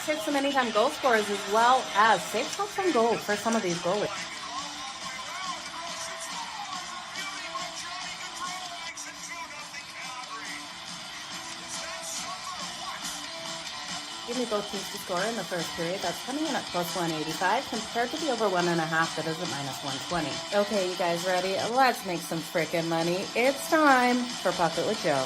Let's hit some anytime goal scorers as well as safe shots on goal for some of these goalies. Give me both teams to score in the first period. That's coming in at plus 185 compared to the over 1.5 that is at minus 120. Okay, you guys ready? Let's make some freaking money. It's time for Puck It with Jo.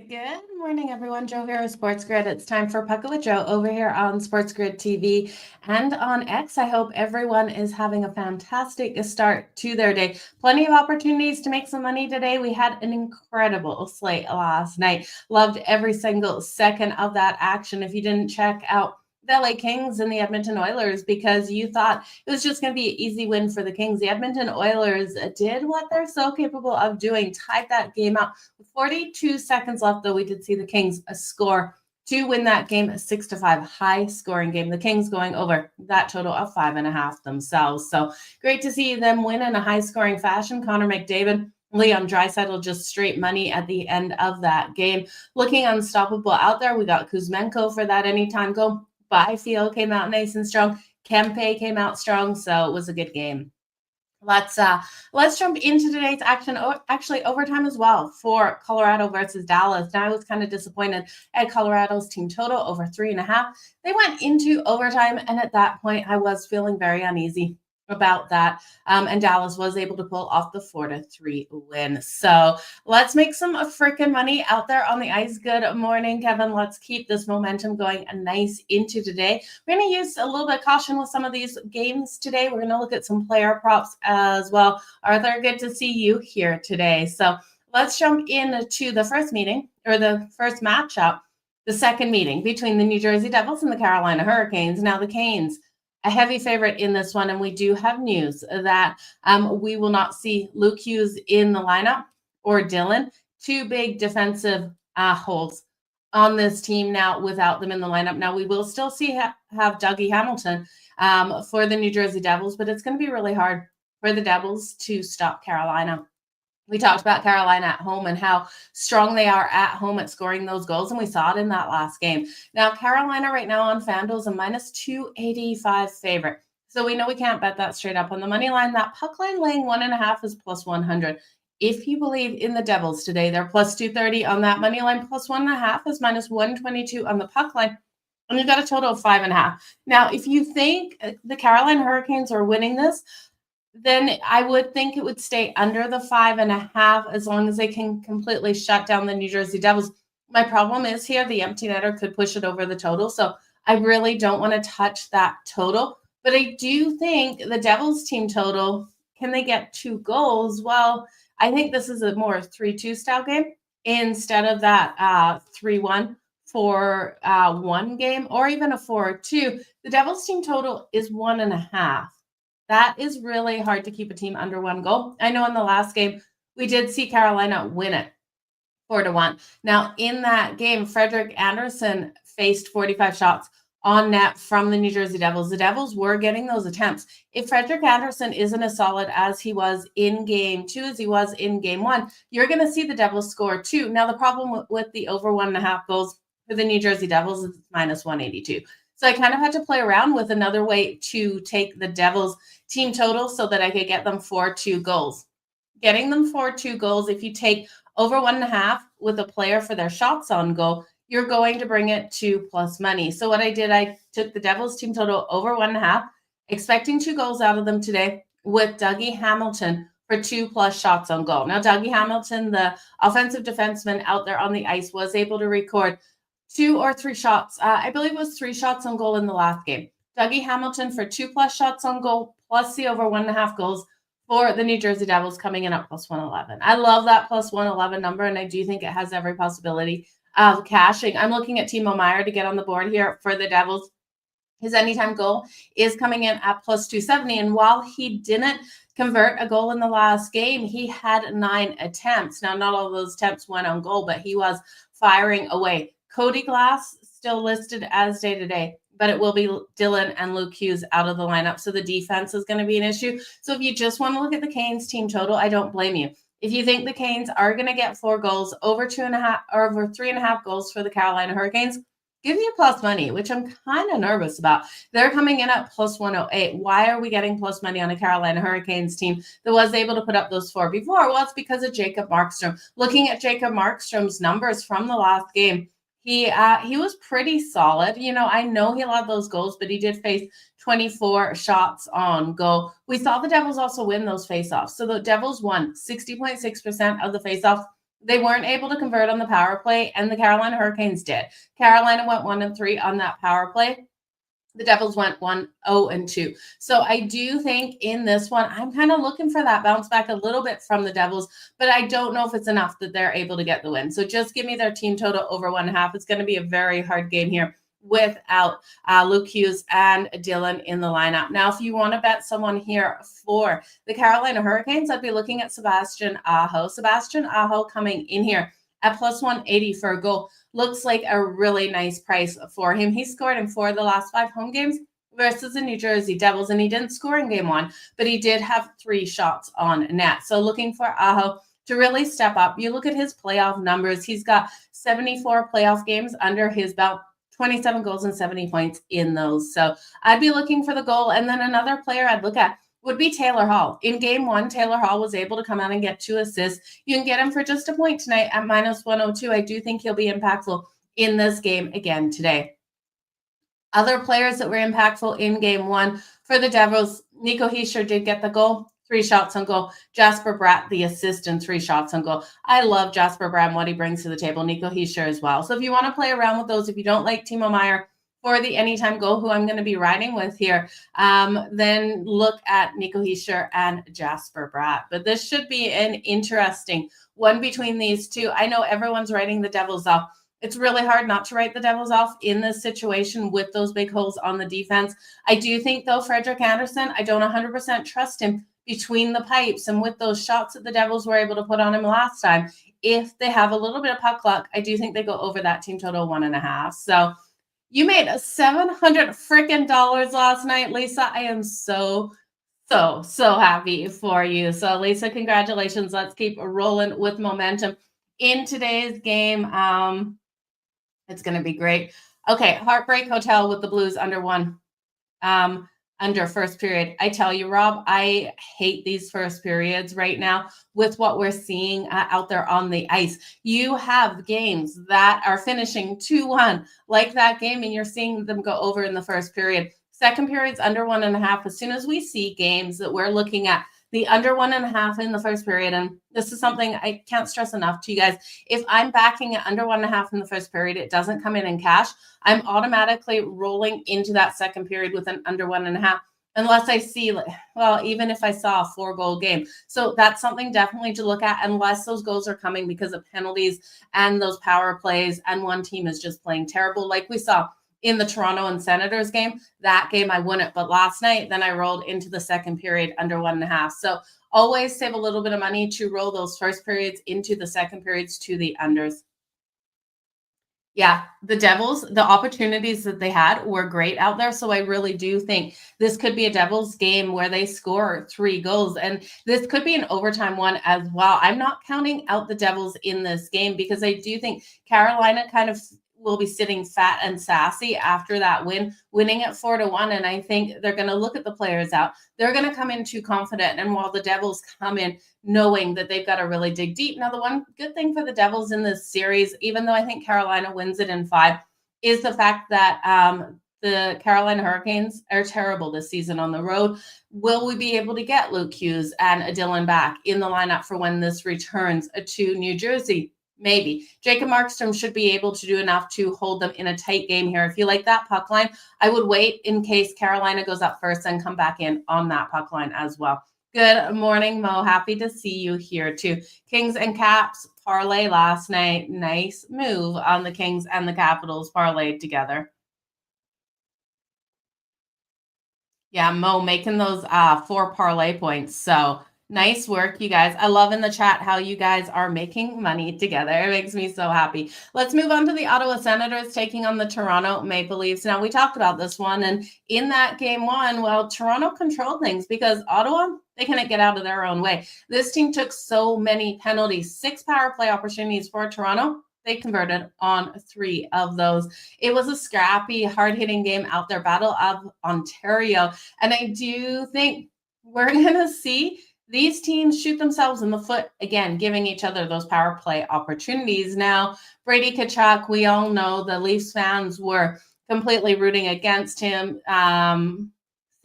Good morning, everyone. Jo here of SportsGrid. It's time for Puck It with Jo over here on SportsGrid TV and on X. I hope everyone is having a fantastic start to their day. Plenty of opportunities to make some money today. We had an incredible slate last night. Loved every single second of that action. If you didn't check out the LA Kings and the Edmonton Oilers because you thought it was just going to be an easy win for the Kings, the Edmonton Oilers did what they're so capable of doing, tied that game up with 42 seconds left, though we did see the Kings score to win that game, a 6-5 high scoring game. The Kings going over that total of 5.5 themselves. So great to see them win in a high scoring fashion. Connor McDavid, Leon Draisaitl just straight money at the end of that game. Looking unstoppable out there. We got Kuzmenko for that anytime goal. Byfield came out nice and strong. Kempe came out strong, so it was a good game. Let's jump into today's action. Actually, overtime as well for Colorado versus Dallas. Now, I was kind of disappointed at Colorado's team total over 3.5. They went into overtime, and at that point, I was feeling very uneasy about that. And Dallas was able to pull off the 4-3 win. So let's make some freaking money out there on the ice. Good morning, Kevin. Let's keep this momentum going nice into today. We're going to use a little bit of caution with some of these games today. We're going to look at some player props as well. Arthur, good to see you here today. So let's jump into the first meeting or the first matchup, the second meeting between the New Jersey Devils and the Carolina Hurricanes. Now the Canes, a heavy favorite in this one, and we do have news that we will not see Luke Hughes in the lineup or Dylan. Two big defensive holes on this team now without them in the lineup. Now we will still see have Dougie Hamilton for the New Jersey Devils, but it's going to be really hard for the Devils to stop Carolina. We talked about Carolina at home and how strong they are at home at scoring those goals, and we saw it in that last game. Now, Carolina right now on FanDuel is a minus 285 favorite. So we know we can't bet that straight up on the money line. That puck line laying 1.5 is plus 100. If you believe in the Devils today, they're plus 230 on that money line. Plus 1.5 is minus 122 on the puck line. And you've got a total of 5.5. Now, if you think the Carolina Hurricanes are winning this, then I would think it would stay under the 5.5 as long as they can completely shut down the New Jersey Devils. My problem is here, the empty netter could push it over the total. So I really don't want to touch that total. But I do think the Devils team total, can they get 2 goals? Well, I think this is a more 3-2 style game instead of that 3-1 for one game or even a 4-2. The Devils team total is 1.5. That is really hard to keep a team under 1 goal. I know in the last game, we did see Carolina win it 4-1. Now, in that game, Frederik Andersen faced 45 shots on net from the New Jersey Devils. The Devils were getting those attempts. If Frederik Andersen isn't as solid as he was in game 2 as he was in game 1, you're going to see the Devils score 2. Now, the problem with the over 1.5 goals for the New Jersey Devils is minus 182. So I kind of had to play around with another way to take the Devils team total so that I could get them 4-2 goals. Getting them 4-2 goals, if you take over 1.5 with a player for their shots on goal, you're going to bring it to plus money. So what I did, I took the Devils team total over 1.5, expecting 2 goals out of them today with Dougie Hamilton for 2+ shots on goal. Now, Dougie Hamilton, the offensive defenseman out there on the ice, was able to record 2 or 3 shots. I believe it was 3 shots on goal in the last game. Dougie Hamilton for 2+ shots on goal, plus the over 1.5 goals for the New Jersey Devils coming in at plus 111. I love that plus 111 number, and I do think it has every possibility of cashing. I'm looking at Timo Meier to get on the board here for the Devils. His anytime goal is coming in at plus 270, and while he didn't convert a goal in the last game, he had 9 attempts. Now, not all of those attempts went on goal, but he was firing away. Cody Glass still listed as day-to-day. but it will be Dylan and Luke Hughes out of the lineup. So the defense is going to be an issue. So if you just want to look at the Canes team total, I don't blame you. If you think the Canes are going to get 4 goals, over 2.5 or over 3.5 goals for the Carolina Hurricanes, give me a plus money, which I'm kind of nervous about. They're coming in at plus 108. Why are we getting plus money on a Carolina Hurricanes team that was able to put up those 4 before? Well, it's because of Jacob Markstrom. Looking at Jacob Markstrom's numbers from the last game, he was pretty solid. You know, I know he allowed those goals, but he did face 24 shots on goal. We saw the Devils also win those faceoffs. So the Devils won 60.6% of the faceoffs. They weren't able to convert on the power play, and the Carolina Hurricanes did. Carolina went 1-3 on that power play. The Devils went 1-0-2. So I do think in this one, I'm kind of looking for that bounce back a little bit from the Devils, but I don't know if it's enough that they're able to get the win. So just give me their team total over 1.5. It's going to be a very hard game here without Luke Hughes and Dylan in the lineup. Now, if you want to bet someone here for the Carolina Hurricanes, I'd be looking at Sebastian Aho. Sebastian Aho coming in here at plus 180 for a goal. Looks like a really nice price for him. He scored in 4 of the last 5 home games versus the New Jersey Devils, and he didn't score in game 1, but he did have 3 shots on net. So looking for Aho to really step up. You look at his playoff numbers. He's got 74 playoff games under his belt, 27 goals and 70 points in those. So I'd be looking for the goal. And then another player I'd look at would be Taylor Hall. In game 1, Taylor Hall was able to come out and get 2 assists. You can get him for just a point tonight at minus 102. I do think he'll be impactful in this game again today. Other players that were impactful in game 1 for the Devils, Nico Hischier did get the goal, 3 shots on goal. Jasper Bratt, the assist, and 3 shots on goal. I love Jasper Bratt and what he brings to the table. Nico Hischier as well. So if you want to play around with those, if you don't like Timo Meier for the anytime goal, who I'm going to be riding with here, then look at Nico Hischier and Jasper Bratt. But this should be an interesting one between these two. I know everyone's writing the Devils off. It's really hard not to write the Devils off in this situation with those big holes on the defense. I do think, though, Frederik Andersen, I don't 100% trust him between the pipes. And with those shots that the Devils were able to put on him last time, if they have a little bit of puck luck, I do think they go over that team total 1.5. So you made $700 freaking last night, Lisa. I am so happy for you. So, Lisa, congratulations. Let's keep rolling with momentum in today's game. It's going to be great. Okay, Heartbreak Hotel with the Blues under 1. Under first period. I tell you, Rob, I hate these first periods right now with what we're seeing out there on the ice. You have games that are finishing 2-1 like that game, and you're seeing them go over in the first period. Second period's under 1.5. As soon as we see games that we're looking at the under 1.5 in the first period, and this is something I can't stress enough to you guys. If I'm backing it under 1.5 in the first period, it doesn't come in cash. I'm automatically rolling into that second period with an under 1.5, unless I see, well, even if I saw a 4-goal game. So that's something definitely to look at, unless those goals are coming because of penalties and those power plays, and one team is just playing terrible, like we saw in the Toronto and Senators game. That game I won it, but last night, then I rolled into the second period under 1.5. So always save a little bit of money to roll those first periods into the second periods to the unders. Yeah, the Devils, the opportunities that they had were great out there. So I really do think this could be a Devils game where they score 3 goals. And this could be an overtime one as well. I'm not counting out the Devils in this game because I do think Carolina kind of will be sitting fat and sassy after that winning at 4-1. And I think they're going to look at the players out. They're going to come in too confident. And while the Devils come in knowing that they've got to really dig deep. Now, the one good thing for the Devils in this series, even though I think Carolina wins it in 5, is the fact that the Carolina Hurricanes are terrible this season on the road. Will we be able to get Luke Hughes and Dylan back in the lineup for when this returns to New Jersey? Maybe. Jacob Markstrom should be able to do enough to hold them in a tight game here. If you like that puck line, I would wait in case Carolina goes up first and come back in on that puck line as well. Good morning, Mo. Happy to see you here too. Kings and Caps parlay last night. Nice move on the Kings and the Capitals parlayed together. Yeah, Mo making those 4 parlay points. So Nice work, you guys. I love in the chat how you guys are making money together. It makes me so happy. Let's move on to the Ottawa Senators taking on the Toronto Maple Leafs. Now, we talked about this one, and in that game one, well, Toronto controlled things because Ottawa, they couldn't get out of their own way. This team took so many penalties, 6 power play opportunities for Toronto. They converted on 3 of those. It was a scrappy, hard-hitting game out there, Battle of Ontario. And I do think we're going to see these teams shoot themselves in the foot again, giving each other those power play opportunities. Now, Brady Tkachuk, we all know the Leafs fans were completely rooting against him,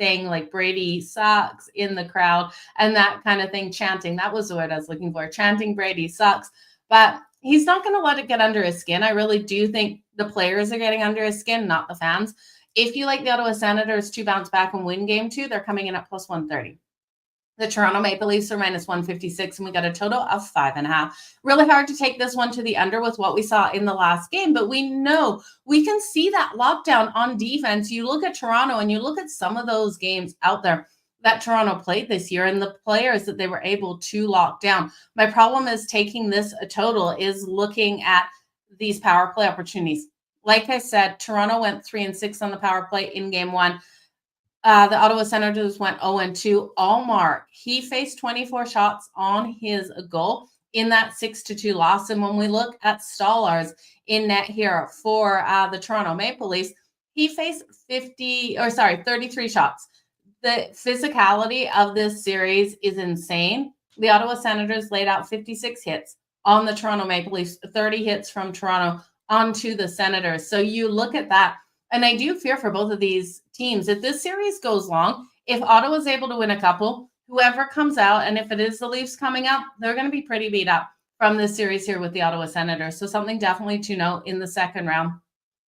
saying like Brady sucks in the crowd and that kind of thing, chanting. That was the word I was looking for, chanting Brady sucks. But he's not going to let it get under his skin. I really do think the players are getting under his skin, not the fans. If you like the Ottawa Senators to bounce back and win game 2, they're coming in at plus 130. The Toronto Maple Leafs are minus 156, and we got a total of 5.5. Really hard to take this one to the under with what we saw in the last game, but we know we can see that lockdown on defense. You look at Toronto and you look at some of those games out there that Toronto played this year and the players that they were able to lock down. My problem is taking this a total is looking at these power play opportunities. Like I said, Toronto went 3-6 on the power play in game 1. The Ottawa Senators went 0-2. Allmark, he faced 24 shots on his goal in that 6-2 loss. And when we look at Stolarz in net here for the Toronto Maple Leafs, he faced 33 shots. The physicality of this series is insane. The Ottawa Senators laid out 56 hits on the Toronto Maple Leafs, 30 hits from Toronto onto the Senators. So you look at that. And I do fear for both of these teams. If this series goes long, if Ottawa's able to win a couple, whoever comes out, and if it is the Leafs coming out, they're going to be pretty beat up from this series here with the Ottawa Senators. So something definitely to note in the second round,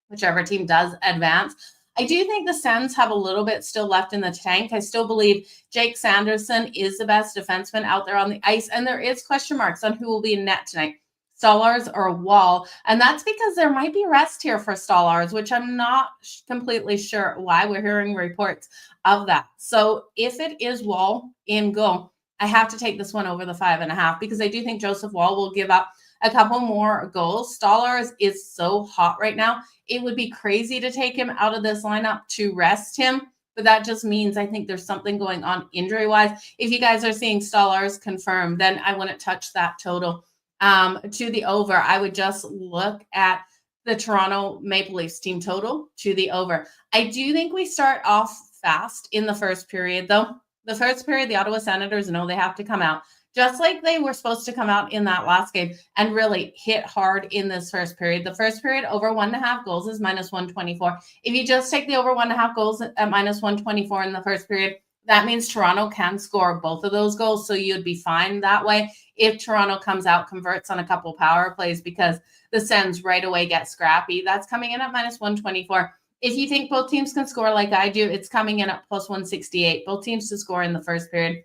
whichever team does advance. I do think the Sens have a little bit still left in the tank. I still believe Jake Sanderson is the best defenseman out there on the ice, and there is question marks on who will be in net tonight. Stolarz or Wall. And that's because there might be rest here for Stolarz, which I'm not completely sure why. We're hearing reports of that. So if it is Wall in goal, I have to take this one over the 5.5 because I do think Joseph Wall will give up a couple more goals. Stolarz is so hot right now. It would be crazy to take him out of this lineup to rest him. But that just means I think there's something going on injury-wise. If you guys are seeing Stolarz confirmed, then I wouldn't touch that total. To the over, I would just look at the Toronto Maple Leafs team total to the over. I do think we start off fast in the first period, though. The first period, the Ottawa Senators know they have to come out, just like they were supposed to come out in that last game and really hit hard in this first period. The first period, over 1.5 goals is minus 124. If you just take the over 1.5 goals at minus 124 in the first period, that means Toronto can score both of those goals, so you'd be fine that way if Toronto comes out, converts on a couple power plays because the Sens right away get scrappy. That's coming in at minus 124. If you think both teams can score like I do, it's coming in at plus 168. Both teams to score in the first period.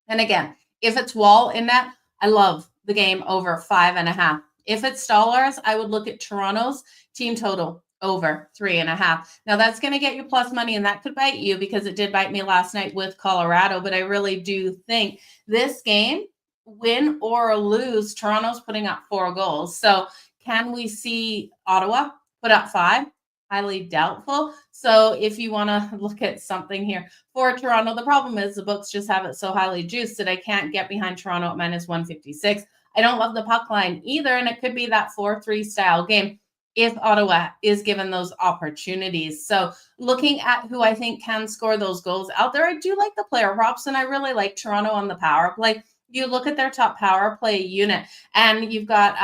And again, if it's Wall in net, I love the game over 5.5. If it's Stolarz, I would look at Toronto's team total over 3.5. Now that's going to get you plus money, and that could bite you because it did bite me last night with Colorado. But I really do think this game, win or lose, Toronto's putting up 4 goals. So can we see Ottawa put up 5? Highly doubtful. So if you want to look at something here for Toronto, the problem is the books just have it so highly juiced that I can't get behind Toronto at minus 156. I don't love the puck line either, and it could be that 4-3 style game if Ottawa is given those opportunities. So looking at who I think can score those goals out there, I do like the player props, and I really like Toronto on the power play. You look at their top power play unit, and you've got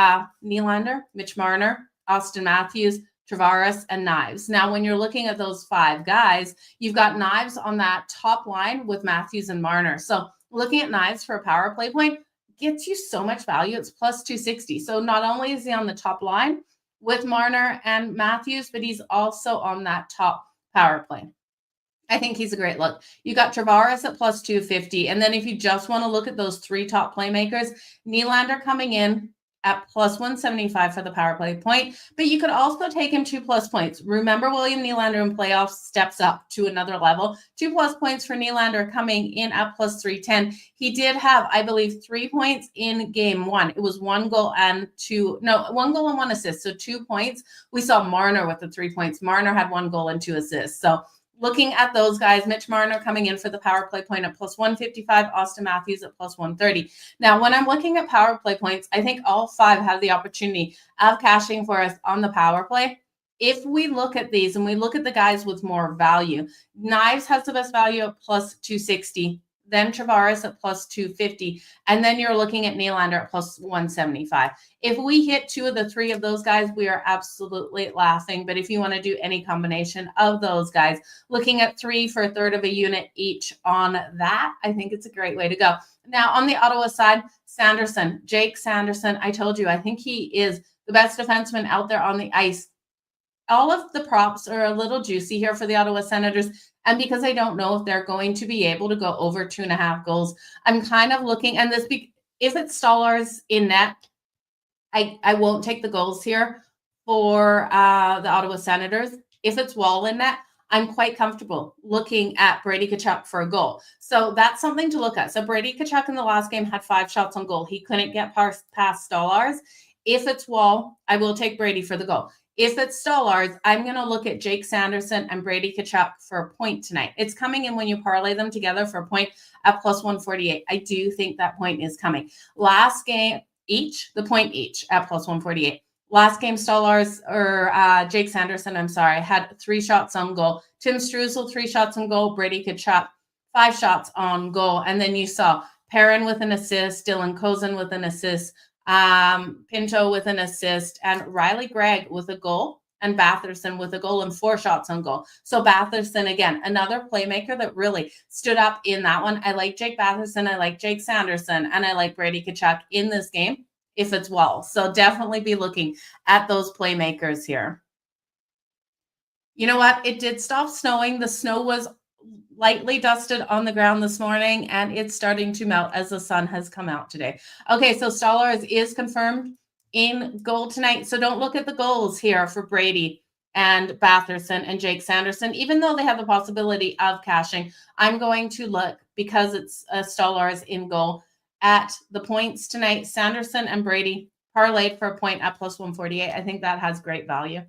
Nylander, Mitch Marner, Austin Matthews, Tavares, and Knives. Now, when you're looking at those 5 guys, you've got Knives on that top line with Matthews and Marner. So looking at Knives for a power play point gets you so much value. It's plus 260. So not only is he on the top line with Marner and Matthews, but he's also on that top power play. I think he's a great look. You got Tavares at plus 250. And then if you just want to look at those 3 top playmakers, Nylander coming in at plus 175 for the power play point, but you could also take him 2+ points. Remember, William Nylander in playoffs steps up to another level. 2+ points for Nylander coming in at plus 310. He did have, I believe, 3 points in game one. It was 1 goal and 1 assist. So 2 points. We saw Marner with the 3 points. Marner had 1 goal and 2 assists. So looking at those guys, Mitch Marner coming in for the power play point at plus 155, Austin Matthews at plus 130. Now, when I'm looking at power play points, I think all 5 have the opportunity of cashing for us on the power play. If we look at these and we look at the guys with more value, Knives has the best value at plus 260. Then Tavares at plus 250, and then you're looking at Nylander at plus 175. If we hit 2 of the 3 of those guys, we are absolutely laughing. But if you want to do any combination of those guys, looking at 3 for a third of a unit each on that, I think it's a great way to go. Now, on the Ottawa side, Sanderson, Jake Sanderson, I told you, I think he is the best defenseman out there on the ice. All of the props are a little juicy here for the Ottawa Senators. And because I don't know if they're going to be able to go over 2.5 goals, I'm kind of looking, and this, if it's Stolarz in net, I won't take the goals here for the Ottawa Senators. If it's Wall in net, I'm quite comfortable looking at Brady Tkachuk for a goal. So that's something to look at. So Brady Tkachuk in the last game had 5 shots on goal. He couldn't get past Stolarz. If it's Wall, I will take Brady for the goal. If it's Stolarz, I'm going to look at Jake Sanderson and Brady Tkachuk for a point tonight. It's coming in when you parlay them together for a point at plus 148. I do think that point is coming. Last game each, the point each at plus 148. Last game, Stolarz or Jake Sanderson, had 3 shots on goal. Tim Struzal, 3 shots on goal. Brady Tkachuk, 5 shots on goal. And then you saw Perrin with an assist, Dylan Kozin with an assist, Pinto with an assist, and Riley Gregg with a goal, and Batherson with a goal and 4 shots on goal. So Batherson, again, another playmaker that really stood up in that one. I like Jake Batherson, I like Jake Sanderson, and I like Brady Tkachuk in this game if it's Wall. So definitely be looking at those playmakers here. You know what? It did stop snowing. The snow was lightly dusted on the ground this morning, and it's starting to melt as the sun has come out today. Okay, so Stolarz is confirmed in goal tonight. So don't look at the goals here for Brady and Batherson and Jake Sanderson, even though they have the possibility of cashing. I'm going to look, because it's Stolarz in goal, at the points tonight. Sanderson and Brady parlayed for a point at plus 148. I think that has great value.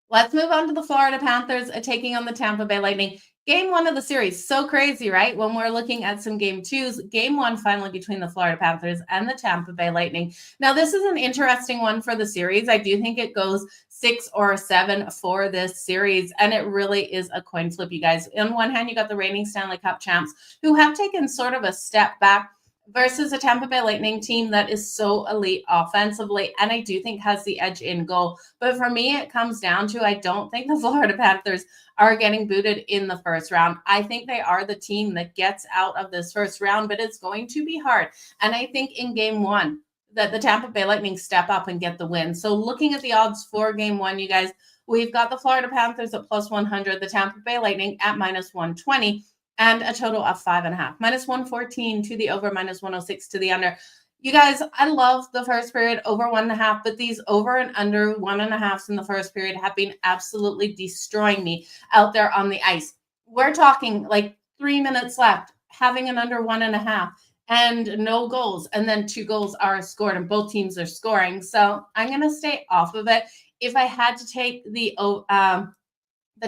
Let's move on to the Florida Panthers taking on the Tampa Bay Lightning. Game 1 of the series. So crazy, right? When we're looking at some game 2s, game 1 finally between the Florida Panthers and the Tampa Bay Lightning. Now, this is an interesting one for the series. I do think it goes 6 or 7 for this series, and it really is a coin flip, you guys. On one hand, you got the reigning Stanley Cup champs who have taken sort of a step back versus a Tampa Bay Lightning team that is so elite offensively, and I do think has the edge in goal. But for me, it comes down to, I don't think the Florida Panthers are getting booted in the first round. I think they are the team that gets out of this first round, but it's going to be hard. And I think in game 1 that the Tampa Bay Lightning step up and get the win. So looking at the odds for game 1, you guys, we've got the Florida Panthers at plus 100, the Tampa Bay Lightning at minus 120, and a total of 5.5. Minus 114 to the over, minus 106 to the under. You guys, I love the first period over 1.5, but these over and under 1.5s in the first period have been absolutely destroying me out there on the ice. We're talking like 3 minutes left, having an under 1.5 and no goals. And then 2 goals are scored and both teams are scoring. So I'm going to stay off of it. If I had to take the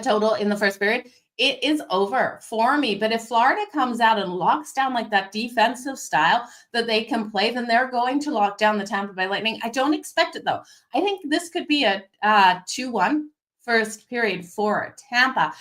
total in the first period, it is over for me. But if Florida comes out and locks down like that defensive style that they can play, then they're going to lock down the Tampa Bay Lightning. I don't expect it, though. I think this could be a 2-1 first period for Tampa.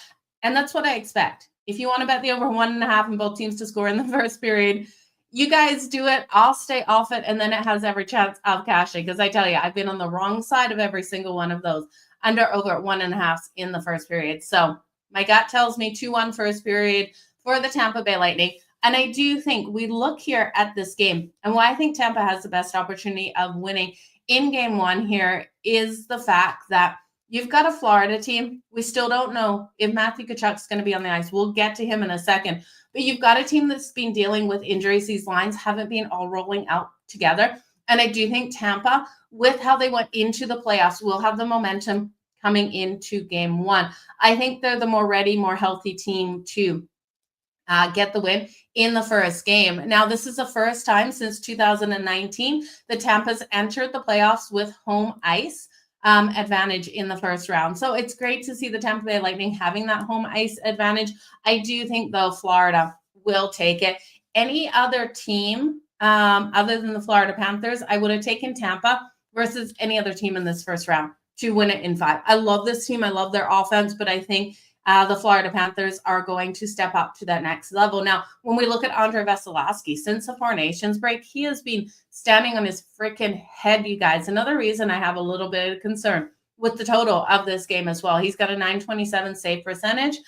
And that's what I expect. If you want to bet the over 1.5 and both teams to score in the first period, you guys do it. I'll stay off it. And then it has every chance of cashing. Because I tell you, I've been on the wrong side of every single one of those. Under over 1.5 in the first period. So my gut tells me 2-1 first period for the Tampa Bay Lightning. And I do think we look here at this game, and why I think Tampa has the best opportunity of winning in game 1 here is the fact that you've got a Florida team. We still don't know if Matthew Tkachuk's going to be on the ice. We'll get to him in a second. But you've got a team that's been dealing with injuries. These lines haven't been all rolling out together. And I do think Tampa, with how they went into the playoffs, will have the momentum coming into game one. I think they're the more ready, more healthy team to get the win in the first game. Now, this is the first time since 2019 the Tampa's entered the playoffs with home ice advantage in the first round. So it's great to see the Tampa Bay Lightning having that home ice advantage. I do think, though, Florida will take it. Any other team other than the Florida Panthers, I would have taken Tampa versus any other team in this first round to win it in 5. I love this team. I love their offense, but I think the Florida Panthers are going to step up to that next level. Now, when we look at Andrei Vasilevskiy, since the Four Nations break, he has been standing on his freaking head, you guys. Another reason I have a little bit of concern with the total of this game as well. He's got a .927 save percentage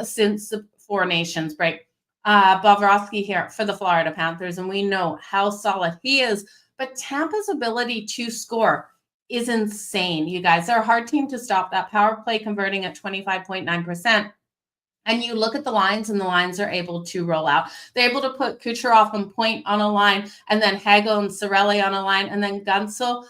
since the Four Nations break. Bobrovsky here for the Florida Panthers, and we know how solid he is. But Tampa's ability to score is insane, you guys. They're a hard team to stop. That power play converting at 25.9%. And you look at the lines, and the lines are able to roll out. They're able to put Kucherov and Point on a line, and then Hagel and Cirelli on a line, and then Hagel,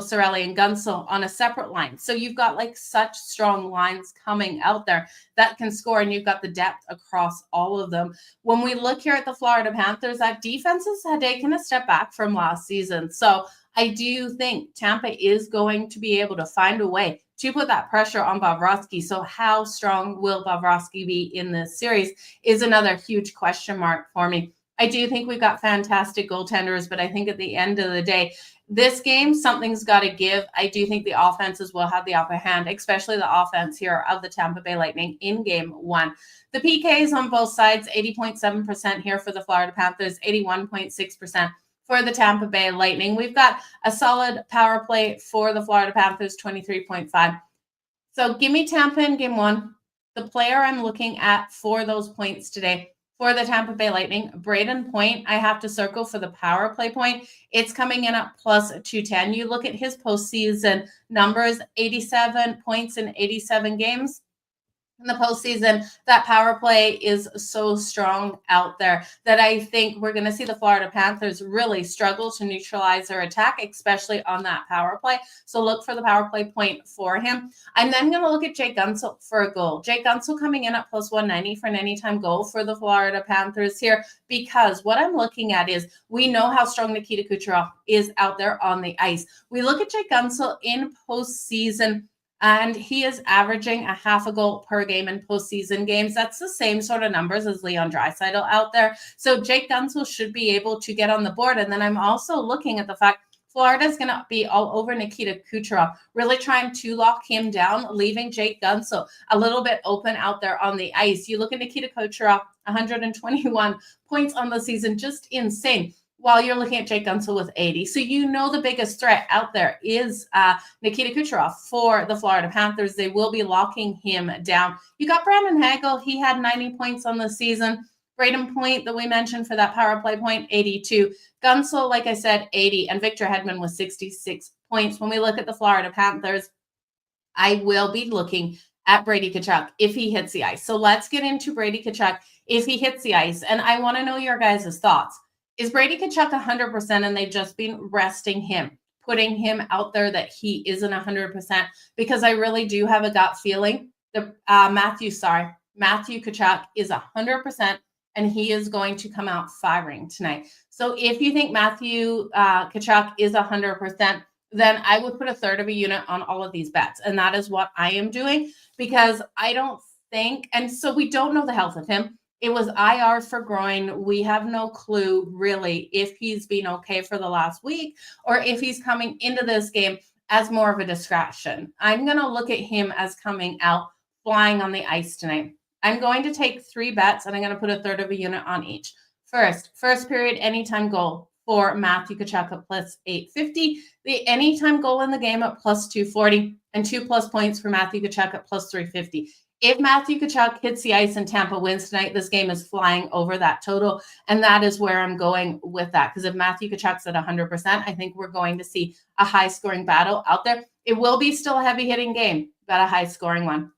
Cirelli, and Gunsel on a separate line. So you've got like such strong lines coming out there that can score, and you've got the depth across all of them. When we look here at the Florida Panthers, that defense has taken a step back from last season. So I do think Tampa is going to be able to find a way to put that pressure on Bobrovsky. So how strong will Bobrovsky be in this series is another huge question mark for me. I do think we've got fantastic goaltenders, but I think at the end of the day, this game, something's got to give. I do think the offenses will have the upper hand, especially the offense here of the Tampa Bay Lightning in game one. The PKs on both sides, 80.7% here for the Florida Panthers, 81.6% for the Tampa Bay Lightning. We've got a solid power play for the Florida Panthers, 23.5. So give me Tampa in game one. The player I'm looking at for those points today for the Tampa Bay Lightning, Braden Point, I have to circle for the power play point. It's coming in at plus 210. You look at his postseason numbers, 87 points in 87 games. In the postseason, that power play is so strong out there that I think we're going to see the Florida Panthers really struggle to neutralize their attack, especially on that power play. So look for the power play point for him. I'm then going to look at Jake Gunsel for a goal. Jake Gunsel coming in at plus 190 for an anytime goal for the Florida Panthers here, because what I'm looking at is we know how strong Nikita Kucherov is out there on the ice. We look at Jake Gunsel in postseason, and he is averaging a half a goal per game in postseason games. That's the same sort of numbers as Leon Draisaitl out there. So Jake Gunsel should be able to get on the board. And then I'm also looking at the fact Florida is going to be all over Nikita Kucherov, really trying to lock him down, leaving Jake Gunsel a little bit open out there on the ice. You look at Nikita Kucherov, 121 points on the season, just insane. While you're looking at Jake Gunsel with 80. So you know the biggest threat out there is Nikita Kucherov for the Florida Panthers. They will be locking him down. You got Brandon Hagel. He had 90 points on the season. Braden Point that we mentioned for that power play point, 82. Gunsel, like I said, 80. And Victor Hedman with 66 points. When we look at the Florida Panthers, I will be looking at Brady Tkachuk if he hits the ice. So let's get into Brady Tkachuk if he hits the ice. And I want to know your guys' thoughts. Is Brady Tkachuk 100% and they've just been resting him, putting him out there that he isn't 100%? Because I really do have a gut feeling that Matthew Tkachuk is 100% and he is going to come out firing tonight. So if you think Matthew Tkachuk is 100%, then I would put a third of a unit on all of these bets. And that is what I am doing, because I don't think, and so we don't know the health of him. It was IR for groin. We have no clue really if he's been okay for the last week or if he's coming into this game as more of a distraction. I'm going to look at him as coming out flying on the ice tonight. I'm going to take 3 bets and I'm going to put a third of a unit on each. First period anytime goal for Matthew Tkachuk at plus 850. The anytime goal in the game at plus 240 and 2+ points for Matthew Tkachuk at plus 350. If Matthew Tkachuk hits the ice and Tampa wins tonight, this game is flying over that total. And that is where I'm going with that. Because if Matthew Tkachuk's at 100%, I think we're going to see a high-scoring battle out there. It will be still a heavy-hitting game, but a high-scoring one.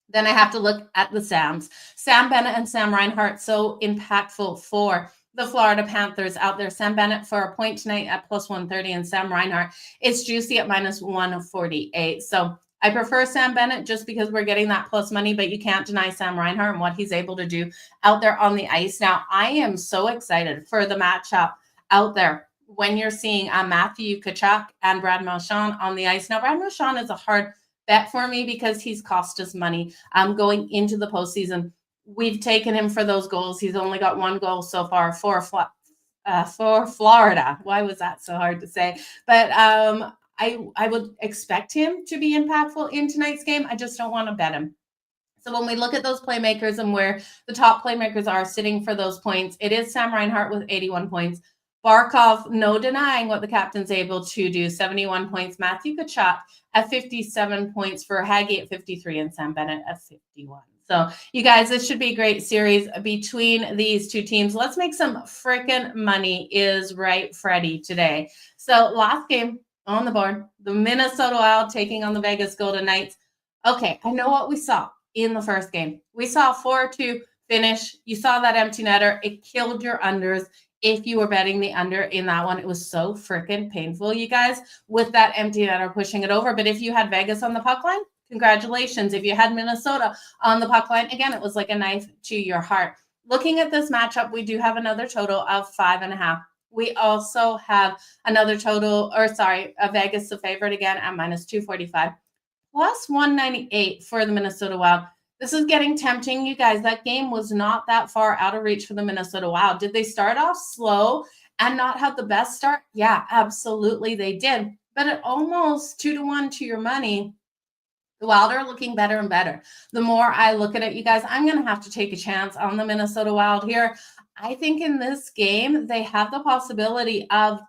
Then I have to look at the Sams. Sam Bennett and Sam Reinhart, so impactful for the Florida Panthers out there. Sam Bennett for a point tonight at plus 130, and Sam Reinhart is juicy at minus 148. So I prefer Sam Bennett just because we're getting that plus money, but you can't deny Sam Reinhart and what he's able to do out there on the ice. Now, I am so excited for the matchup out there when you're seeing Matthew Tkachuk and Brad Marchand on the ice. Now, Brad Marchand is a hard bet for me because he's cost us money going into the postseason. We've taken him for those goals. He's only got one goal so far for Florida. Why was that so hard to say? But I would expect him to be impactful in tonight's game. I just don't want to bet him. So when we look at those playmakers and where the top playmakers are sitting for those points, it is Sam Reinhart with 81 points. Barkov, no denying what the captain's able to do, 71 points. Matthew Tkachuk at 57 points, for Haggy at 53, and Sam Bennett at 51. So, you guys, this should be a great series between these two teams. Let's make some freaking money, is right, Freddie, today. So, last game on the board, the Minnesota Wild taking on the Vegas Golden Knights. Okay, I know what we saw in the first game. We saw 4-2 finish. You saw that empty netter. It killed your unders. If you were betting the under in that one, it was so freaking painful, you guys, with that empty netter pushing it over. But if you had Vegas on the puck line, congratulations. If you had Minnesota on the puck line, again, it was like a knife to your heart. Looking at this matchup, we do have another total of 5.5. We also have another total, a Vegas the favorite again at minus 245, plus 198 for the Minnesota Wild. This is getting tempting, you guys. That game was not that far out of reach for the Minnesota Wild. Did they start off slow and not have the best start? Yeah, absolutely they did. But at almost 2-1 to your money, the Wild are looking better and better. The more I look at it, you guys, I'm going to have to take a chance on the Minnesota Wild here. I think in this game, they have the possibility of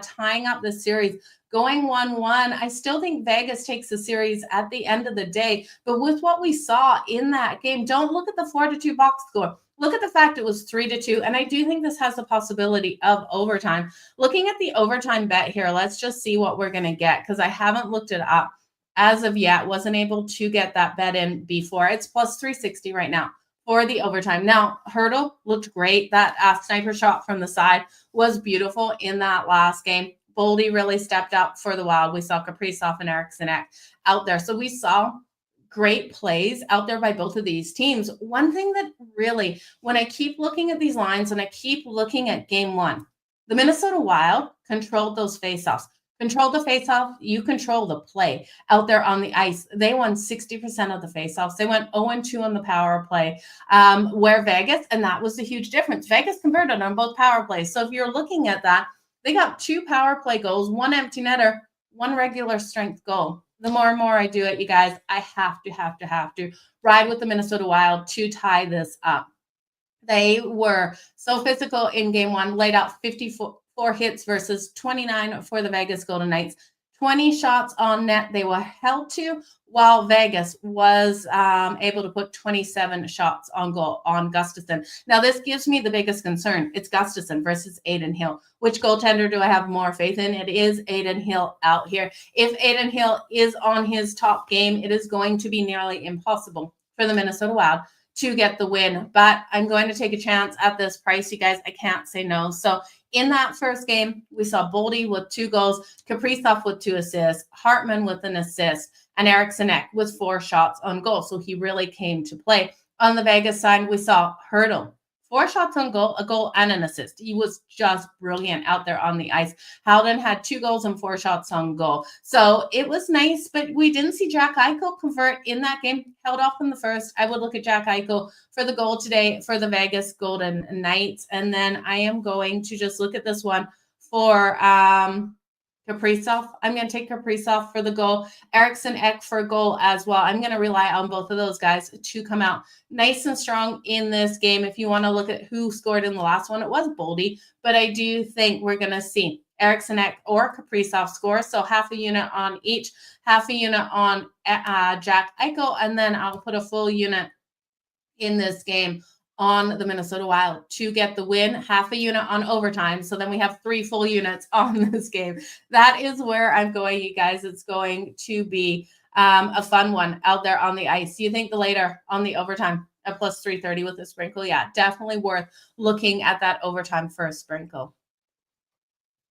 tying up this series, going 1-1. I still think Vegas takes the series at the end of the day. But with what we saw in that game, don't look at the 4-2 box score. Look at the fact it was 3-2. And I do think this has the possibility of overtime. Looking at the overtime bet here, let's just see what we're going to get, because I haven't looked it up as of yet. Wasn't able to get that bet in before. It's plus 360 right now for the overtime. Now, Hurdle looked great. That sniper shot from the side was beautiful in that last game. Boldy really stepped up for the Wild. We saw Kaprizov and Eriksson out there. So we saw great plays out there by both of these teams. One thing that really, when I keep looking at these lines and I keep looking at game one, the Minnesota Wild controlled those faceoffs. Control the faceoff, you control the play out there on the ice. They won 60% of the faceoffs. They went 0-2 on the power play, where Vegas, and that was the huge difference. Vegas converted on both power plays. So if you're looking at that, they got 2 power play goals, 1 empty netter, 1 regular strength goal. The more and more I do it, you guys, I have to ride with the Minnesota Wild to tie this up. They were so physical in game one, laid out 54 hits versus 29 for the Vegas Golden Knights. 20 shots on net they were held to, while Vegas was able to put 27 shots on goal on Gustafsson. Now, this gives me the biggest concern. It's Gustafsson versus Adin Hill. Which goaltender do I have more faith in? It is Adin Hill out here. If Adin Hill is on his top game, it is going to be nearly impossible for the Minnesota Wild to get the win. But I'm going to take a chance at this price, you guys. I can't say no. So in that first game, we saw Boldy with 2 goals, Kaprizov with 2 assists, Hartman with an assist, and Eriksson with 4 shots on goal. So he really came to play. On the Vegas side, we saw Hurdle, 4 shots on goal, a goal and an assist. He was just brilliant out there on the ice. Howden had 2 goals and 4 shots on goal. So it was nice, but we didn't see Jack Eichel convert in that game. Held off in the first. I would look at Jack Eichel for the goal today for the Vegas Golden Knights. And then I am going to just look at this one for Kaprizov. I'm going to take Kaprizov for the goal. Eriksson for a goal as well. I'm going to rely on both of those guys to come out nice and strong in this game. If you want to look at who scored in the last one, it was Boldy. But I do think we're going to see Eriksson or Kaprizov score. So half a unit on each, half a unit on Jack Eichel, and then I'll put a full unit in this game on the Minnesota Wild to get the win, half a unit on overtime. So then we have 3 full units on this game. That is where I'm going, you guys. It's going to be a fun one out there on the ice. Do you think the later on the overtime at plus 330 with a sprinkle. Yeah, definitely worth looking at that overtime for a sprinkle.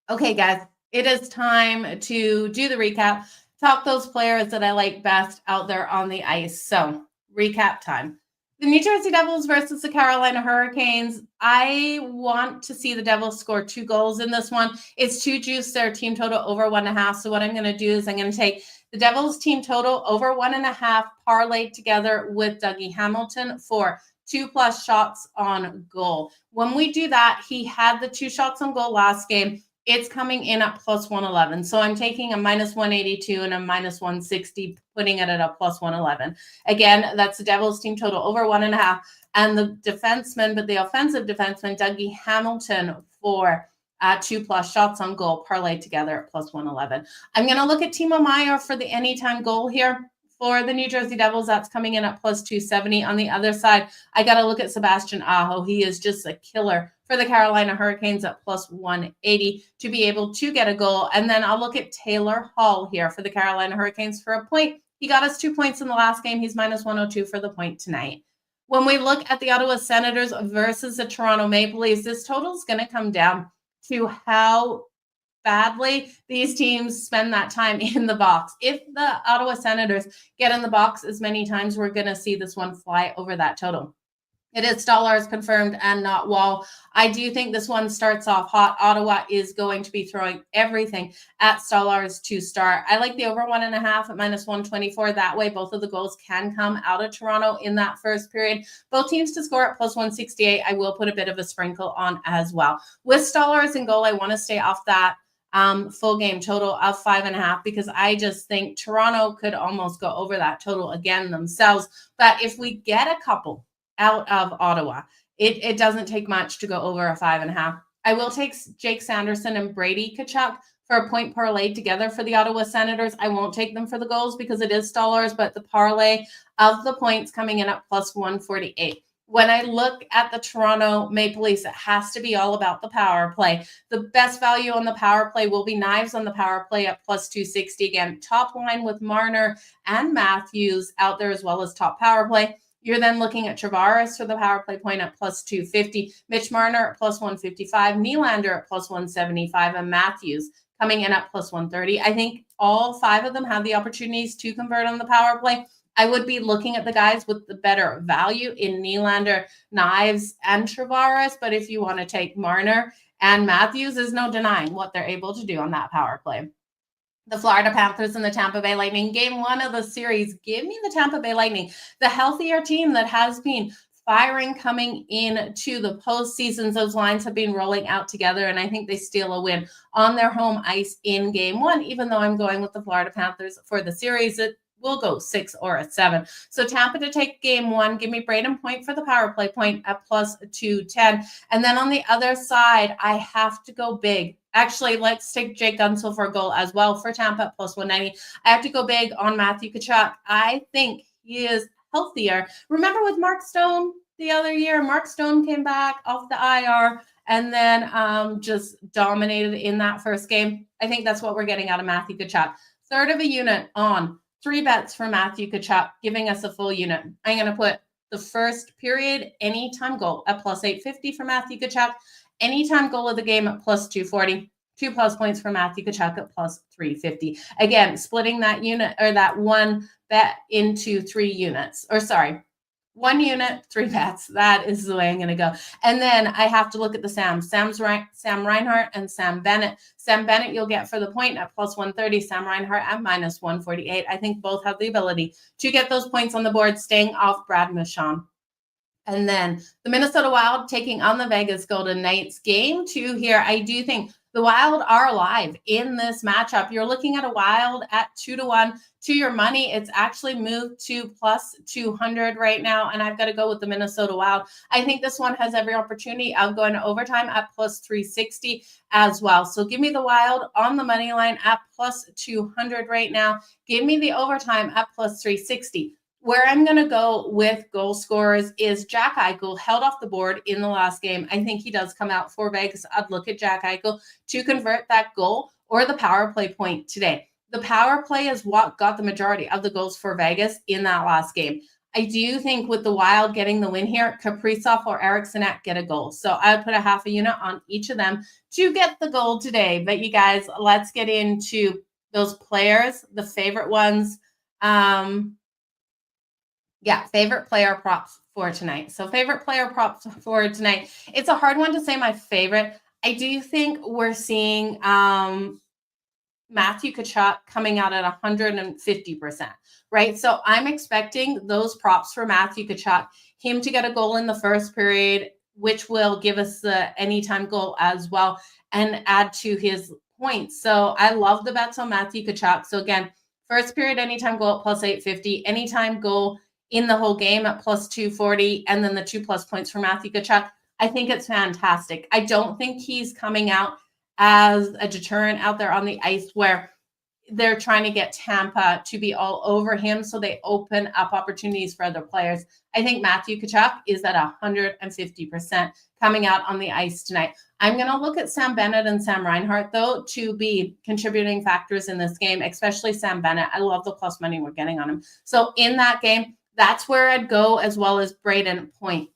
Okay, guys, it is time to do the recap. Talk those players that I like best out there on the ice. So, recap time. The New Jersey Devils versus the Carolina Hurricanes. I want to see the Devils score 2 goals in this one. It's 2 juice, their team total over 1.5. So what I'm going to do is I'm going to take the Devils team total over 1.5 parlayed together with Dougie Hamilton for 2+ shots on goal. When we do that, he had the 2 shots on goal last game. It's coming in at plus 111. So I'm taking a minus 182 and a minus 160, putting it at a plus 111. Again, that's the Devils team total over 1.5. And the defenseman, but the offensive defenseman, Dougie Hamilton for 2+ shots on goal, parlayed together at plus 111. I'm going to look at Timo Meier for the anytime goal here. For the New Jersey Devils, that's coming in at plus 270. On the other side, I got to look at Sebastian Aho. He is just a killer for the Carolina Hurricanes at plus 180 to be able to get a goal. And then I'll look at Taylor Hall here for the Carolina Hurricanes for a point. He got us 2 points in the last game. He's minus 102 for the point tonight. When we look at the Ottawa Senators versus the Toronto Maple Leafs, this total is going to come down to how badly these teams spend that time in the box. If the Ottawa Senators get in the box as many times, we're going to see this one fly over that total. It is Stolarz confirmed and not Wall. I do think this one starts off hot. Ottawa is going to be throwing everything at Stolarz to start. I like the over 1.5 at minus 124. That way, both of the goals can come out of Toronto in that first period. Both teams to score at plus 168. I will put a bit of a sprinkle on as well. With Stolarz in goal, I want to stay off that full game total of 5.5 because I just think Toronto could almost go over that total again themselves. But if we get a couple out of Ottawa, it doesn't take much to go over a 5.5. I will take Jake Sanderson and Brady Tkachuk for a point parlay together for the Ottawa Senators. I won't take them for the goals because it is Stolarz, but the parlay of the points coming in at plus 148. When I look at the Toronto Maple Leafs, it has to be all about the power play. The best value on the power play will be Knives on the power play at plus 260. Again, top line with Marner and Matthews out there as well as top power play. You're then looking at Tavares for the power play point at plus 250, Mitch Marner at plus 155, Nylander at plus 175, and Matthews coming in at plus 130. I think all 5 of them have the opportunities to convert on the power play. I would be looking at the guys with the better value in Nylander, Knives, and Tavares. But if you want to take Marner and Matthews, there's no denying what they're able to do on that power play. The Florida Panthers and the Tampa Bay Lightning. Game 1 of the series. Give me the Tampa Bay Lightning, the healthier team that has been firing coming into the postseasons. Those lines have been rolling out together, and I think they steal a win on their home ice in Game 1, even though I'm going with the Florida Panthers for the series. We'll go 6 or a 7. So Tampa to take Game 1. Give me Braden Point for the power play point at plus 210. And then on the other side, I have to go big. Actually, let's take Jake Gunsel for a goal as well for Tampa at plus 190. I have to go big on Matthew Tkachuk. I think he is healthier. Remember with Mark Stone the other year? Mark Stone came back off the IR and then just dominated in that first game. I think that's what we're getting out of Matthew Tkachuk. Third of a unit on 3 bets for Matthew Tkachuk, giving us a full unit. I'm going to put the first period anytime goal at plus 850 for Matthew Tkachuk, anytime goal of the game at plus 240, 2+ points for Matthew Tkachuk at plus 350. Again, splitting that unit or that 1 bet into 3 units, or sorry, 1 unit, 3 bets. That is the way I'm going to go. And then I have to look at the Sam Reinhart and Sam Bennett. Sam Bennett you'll get for the point at plus 130. Sam Reinhart at minus 148. I think both have the ability to get those points on the board, staying off Brad Marchand. And then the Minnesota Wild taking on the Vegas Golden Knights. Game 2 here. I do think the Wild are alive in this matchup. You're looking at a Wild at 2-1 to your money. It's actually moved to plus 200 right now, and I've got to go with the Minnesota Wild. I think this one has every opportunity of going to overtime at plus 360 as well. So give me the Wild on the money line at plus 200 right now. Give me the overtime at plus 360. Where I'm going to go with goal scorers is Jack Eichel, held off the board in the last game. I think he does come out for Vegas. I'd look at Jack Eichel to convert that goal or the power play point today. The power play is what got the majority of the goals for Vegas in that last game. I do think with the Wild getting the win here, Kaprizov or Eriksson get a goal. So I would put a half a unit on each of them to get the goal today. But you guys, let's get into those players, the favorite ones. Favorite player props for tonight. So favorite player props for tonight. It's a hard one to say my favorite. I do think we're seeing Matthew Tkachuk coming out at 150%, right? So I'm expecting those props for Matthew Tkachuk, him to get a goal in the first period, which will give us the anytime goal as well and add to his points. So I love the bets on Matthew Tkachuk. So again, first period anytime goal at plus 850, anytime goal in the whole game at plus 240, and then the 2+ points for Matthew Tkachuk. I think it's fantastic. I don't think he's coming out as a deterrent out there on the ice where they're trying to get Tampa to be all over him so they open up opportunities for other players. I think Matthew Tkachuk is at 150% coming out on the ice tonight. I'm going to look at Sam Bennett and Sam Reinhart, though, to be contributing factors in this game, especially Sam Bennett. I love the plus money we're getting on him. So in that game, that's where I'd go, as well as Braden Point.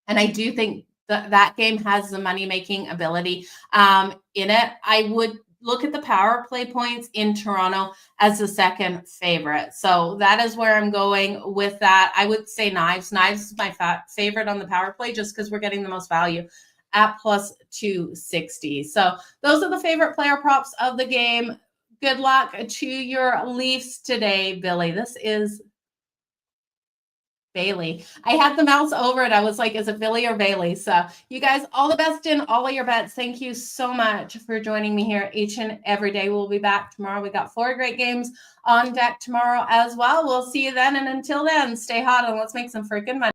And I do think that game has the money-making ability in it. I would look at the power play points in Toronto as the second favorite. So that is where I'm going with that. I would say Knives. Knives is my favorite on the power play just because we're getting the most value at plus 260. So those are the favorite player props of the game. Good luck to your Leafs today, Billy. This is Bailey. I had the mouse over it. I was like, is it Billy or Bailey? So you guys, all the best in all of your bets. Thank you so much for joining me here each and every day. We'll be back tomorrow. We got 4 great games on deck tomorrow as well. We'll see you then. And until then, stay hot and let's make some freaking money.